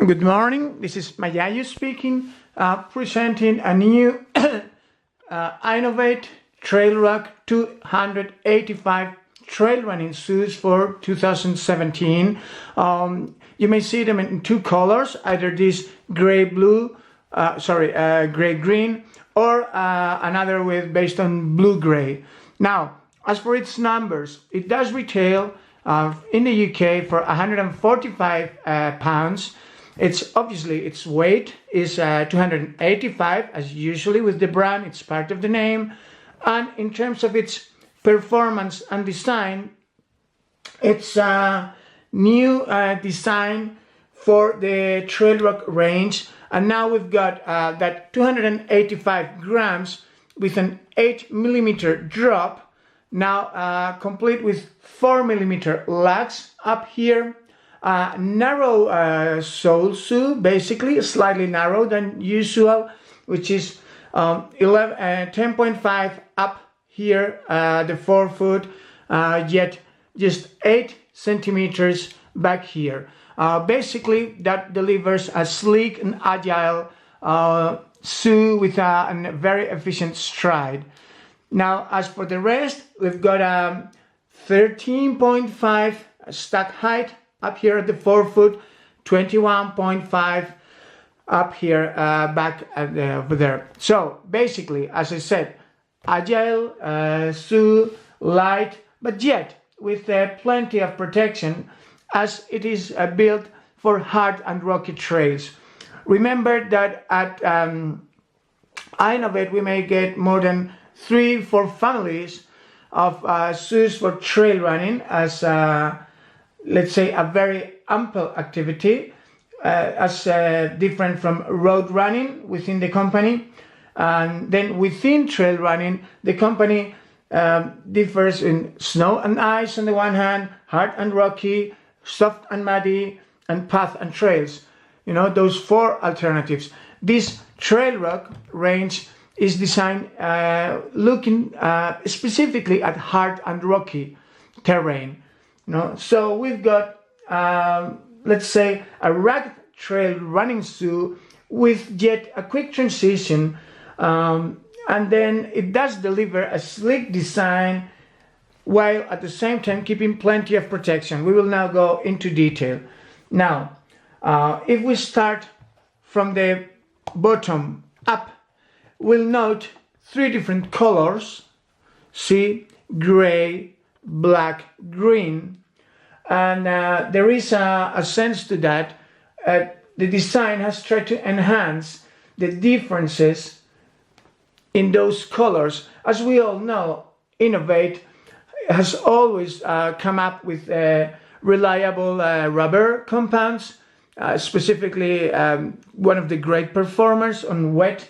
Good morning, this is Mayayo speaking, presenting a new Inov-8 Trail Rock 285 trail running shoes for 2017. You may see them in two colors, either this gray-green or another with based on blue-gray. Now, as for its numbers, it does retail in the UK for 145 pounds. Its weight is 285, as usually with the brand. It's part of the name. And in terms of its performance and design, it's a new design for the Trail Rock range. And now we've got that 285 grams with an 8mm drop, now complete with 4mm lugs up here. Narrow sole shoe, basically slightly narrow than usual, which is 10.5 up here, the forefoot, yet just 8 centimeters back here. Basically, that delivers a sleek and agile shoe with a very efficient stride. Now, as for the rest, we've got a 13.5 stack height up here at the forefoot, 21.5 up here back over there. So basically, as I said, agile shoe, light, but yet with plenty of protection, as it is built for hard and rocky trails. Remember that at Inov-8 we may get more than 3-4 families of shoes for trail running as let's say a very ample activity, as different from road running within the company. And then within trail running, the company differs in snow and ice on the one hand, hard and rocky, soft and muddy, and path and trails. You know, those 4 alternatives. This Trail Rock range is designed looking specifically at hard and rocky terrain. So we've got, let's say, a rugged trail running shoe with yet a quick transition, and then it does deliver a sleek design while at the same time keeping plenty of protection. We will now go into detail. Now, if we start from the bottom up, we'll note 3 different colors: see, gray, black, green. And there is a sense to that. The design has tried to enhance the differences in those colors. As we all know, Inov-8 has always come up with reliable rubber compounds, specifically one of the great performers on wet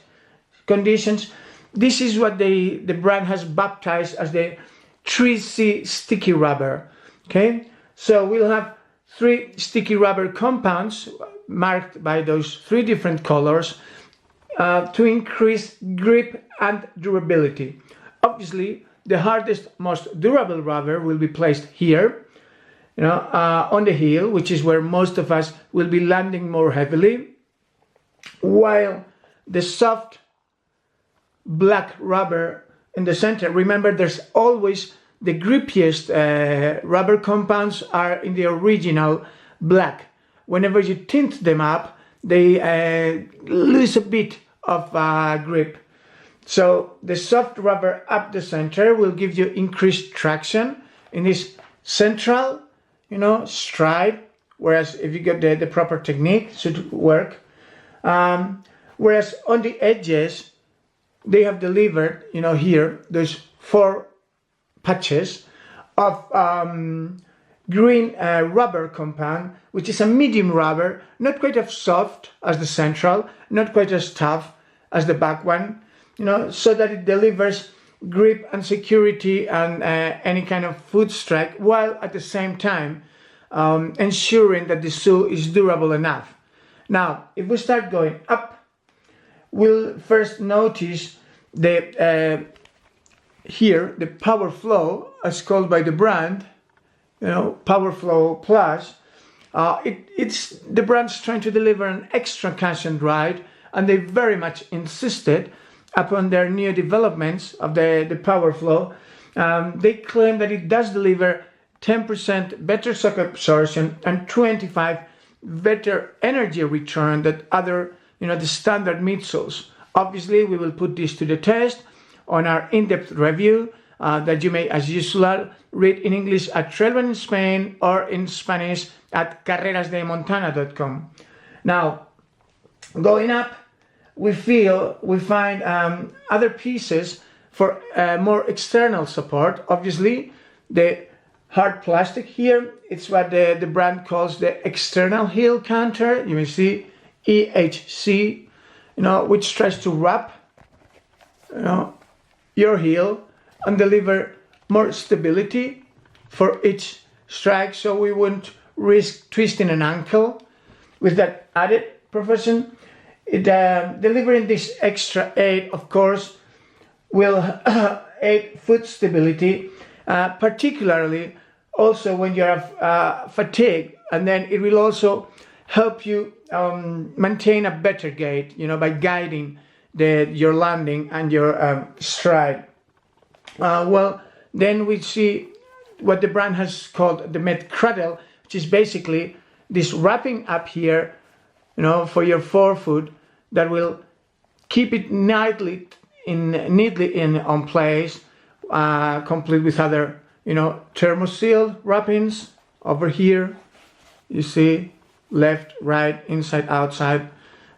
conditions. This is what the brand has baptized as the 3C sticky rubber. Okay, so we'll have 3 sticky rubber compounds marked by those 3 different colors to increase grip and durability. Obviously, the hardest, most durable rubber will be placed here, on the heel, which is where most of us will be landing more heavily, while the soft black rubber in the center. Remember, there's always the grippiest rubber compounds are in the original black. Whenever you tint them up, they lose a bit of grip. So the soft rubber up the center will give you increased traction in this central, stride. Whereas if you get the proper technique, it should work. Whereas on the edges, they have delivered, here, those 4 patches of green rubber compound, which is a medium rubber, not quite as soft as the central, not quite as tough as the back one, so that it delivers grip and security and any kind of foot strike, while at the same time ensuring that the shoe is durable enough. Now, if we start going up, we'll first notice the here the Power Flow, as called by the brand, Power Flow Plus, It's the brand's trying to deliver an extra cushion ride, and they very much insisted upon their new developments of the Power Flow. They claim that it does deliver 10% better shock absorption and 25 better energy return than other, the standard midsoles. Obviously, we will put this to the test on our in-depth review that you may, as usual, read in English at Trail Running Spain or in Spanish at carrerasdemontana.com. Now, going up, we find other pieces for more external support. Obviously, the hard plastic here, it's what the brand calls the external heel counter. You may see EHC, which tries to wrap, your heel and deliver more stability for each strike, so we wouldn't risk twisting an ankle. With that added profession, delivering this extra aid, of course, will aid foot stability, particularly also when you have fatigue, and then it will also help you maintain a better gait, by guiding your landing and your stride. Then we see what the brand has called the Med Cradle, which is basically this wrapping up here, for your forefoot that will keep it neatly on place, complete with other, thermoseal wrappings over here. You see, left, right, inside, outside.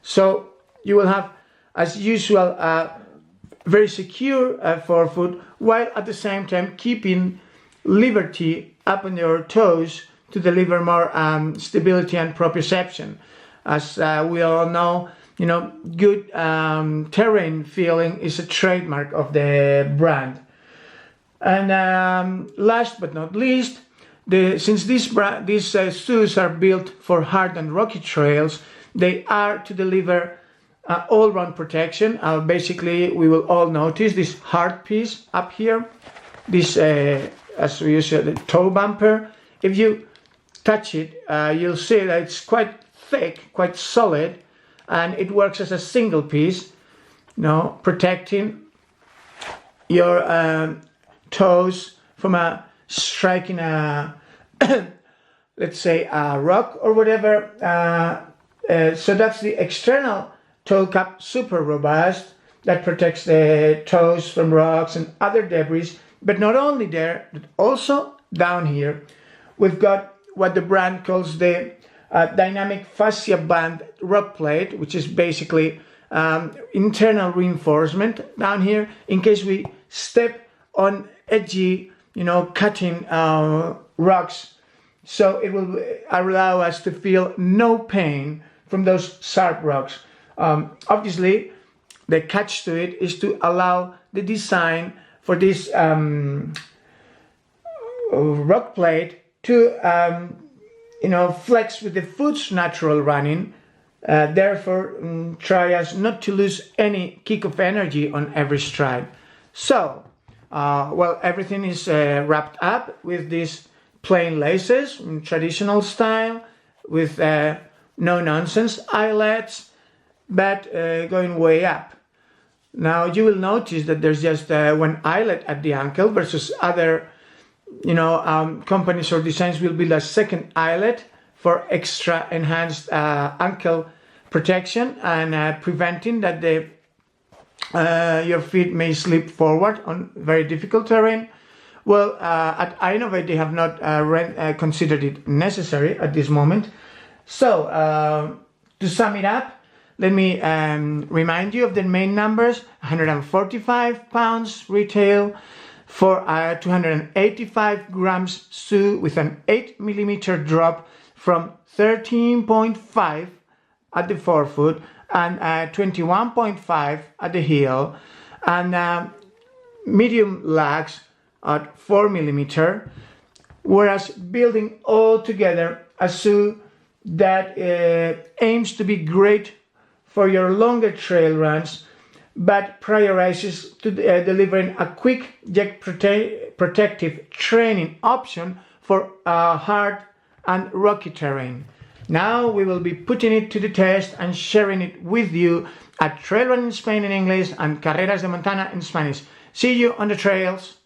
So you will have, as usual, very secure forefoot, while at the same time keeping liberty up on your toes to deliver more stability and proprioception. As we all know, good terrain feeling is a trademark of the brand. And last but not least, since these shoes are built for hard and rocky trails, they are to deliver all-round protection. Basically, we will all notice this hard piece up here, this, as we use the toe bumper. If you touch it, you'll see that it's quite thick, quite solid, and it works as a single piece, protecting your toes from striking a, let's say, a rock or whatever. So that's the external toe cap, super robust, that protects the toes from rocks and other debris. But not only there, but also down here, we've got what the brand calls the dynamic fascia band rock plate, which is basically internal reinforcement down here in case we step on edgy, cutting rocks. So it will allow us to feel no pain from those sharp rocks. Obviously, the catch to it is to allow the design for this rock plate to flex with the foot's natural running. Therefore, try as not to lose any kick of energy on every stride. So, everything is wrapped up with these plain laces, traditional style, with no-nonsense eyelets, but going way up. Now you will notice that there's just one eyelet at the ankle versus other, companies or designs will build a second eyelet for extra enhanced ankle protection and preventing that your feet may slip forward on very difficult terrain. Well, at Inov-8 they have not considered it necessary at this moment. So to sum it up, let me remind you of the main numbers: 145 pounds retail for a 285 grams shoe with an 8mm drop from 13.5 at the forefoot and 21.5 at the heel, and medium lags at 4mm, whereas building all together a shoe that aims to be great for your longer trail runs, but prioritizes to delivering a quick yet protective training option for hard and rocky terrain. Now we will be putting it to the test and sharing it with you at Trail Running Spain in English and Carreras de Montana in Spanish. See you on the trails.